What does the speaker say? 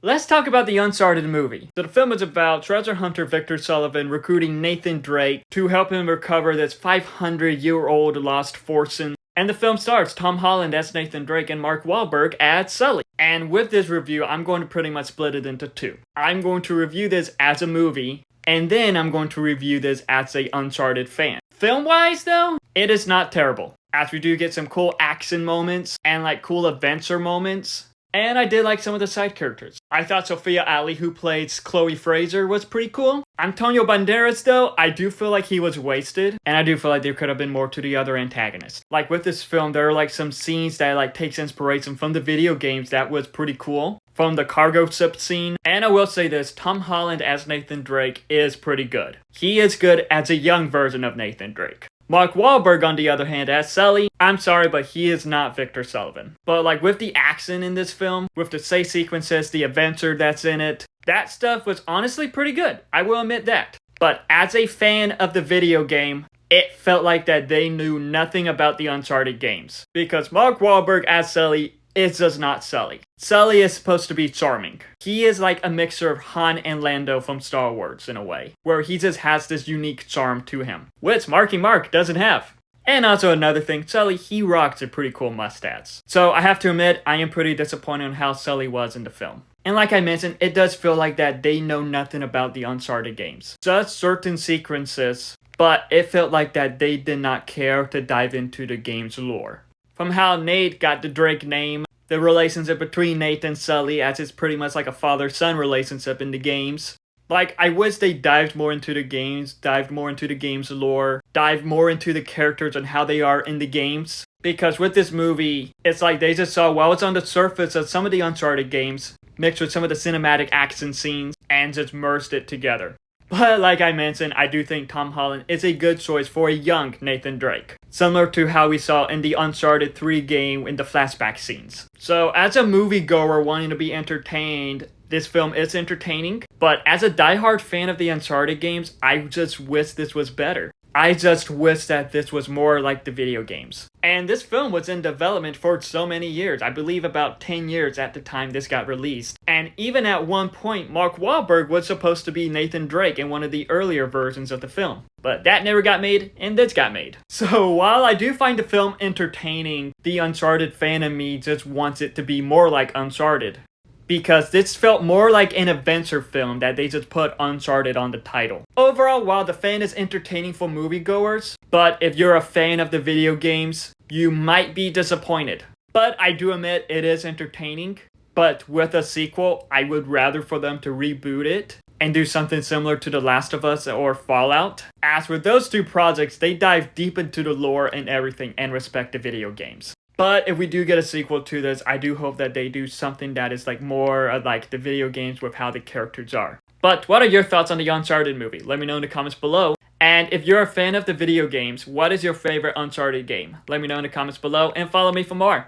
Let's talk about the Uncharted movie. So the film is about treasure hunter Victor Sullivan recruiting Nathan Drake to help him recover this 500-year-old lost fortune. And the film stars Tom Holland as Nathan Drake and Mark Wahlberg as Sully. And with this review, I'm going to pretty much split it into two. I'm going to review this as a movie, and then I'm going to review this as a Uncharted fan. Film-wise though, it is not terrible, as we do get some cool action moments and like cool adventure moments. And I did like some of the side characters. I thought Sophia Ali, who plays Chloe Fraser, was pretty cool. Antonio Banderas, though, I do feel like he was wasted. And I do feel like there could have been more to the other antagonists. Like with this film, there are like some scenes that like takes inspiration from the video games that was pretty cool. From the cargo ship scene. And I will say this, Tom Holland as Nathan Drake is pretty good. He is good as a young version of Nathan Drake. Mark Wahlberg, on the other hand, as Sully, I'm sorry, but he is not Victor Sullivan. But like with the action in this film, with the chase sequences, the adventure that's in it, that stuff was honestly pretty good. I will admit that. But as a fan of the video game, it felt like that they knew nothing about the Uncharted games. Because Mark Wahlberg as Sully is just not Sully. Sully is supposed to be charming. He is like a mixture of Han and Lando from Star Wars in a way, where he just has this unique charm to him, which Marky Mark doesn't have. And also another thing, Sully, he rocks a pretty cool mustache. So I have to admit, I am pretty disappointed on how Sully was in the film. And like I mentioned, it does feel like that they know nothing about the Uncharted games. Just certain sequences, but it felt like that they did not care to dive into the game's lore. From how Nate got the Drake name, the relationship between Nate and Sully, as it's pretty much like a father-son relationship in the games. Like, I wish they dived more into the games, dived more into the game's lore, dived more into the characters and how they are in the games. Because with this movie, it's like they just saw what was on the surface of some of the Uncharted games, mixed with some of the cinematic action scenes, and just merged it together. But like I mentioned, I do think Tom Holland is a good choice for a young Nathan Drake. Similar to how we saw in the Uncharted 3 game in the flashback scenes. So as a moviegoer wanting to be entertained, this film is entertaining. But as a diehard fan of the Uncharted games, I just wish this was better. I just wish that this was more like the video games. And this film was in development for so many years. I believe about 10 years at the time this got released. And even at one point, Mark Wahlberg was supposed to be Nathan Drake in one of the earlier versions of the film. But that never got made, and this got made. So while I do find the film entertaining, the Uncharted fan in me just wants it to be more like Uncharted. Because this felt more like an adventure film that they just put Uncharted on the title. Overall, while the fan is entertaining for moviegoers, but if you're a fan of the video games, you might be disappointed. But I do admit it is entertaining, but with a sequel, I would rather for them to reboot it and do something similar to The Last of Us or Fallout. As with those two projects, they dive deep into the lore and everything and respect the video games. But if we do get a sequel to this, I do hope that they do something that is like more like the video games with how the characters are. But what are your thoughts on the Uncharted movie? Let me know in the comments below. And if you're a fan of the video games, what is your favorite Uncharted game? Let me know in the comments below and follow me for more.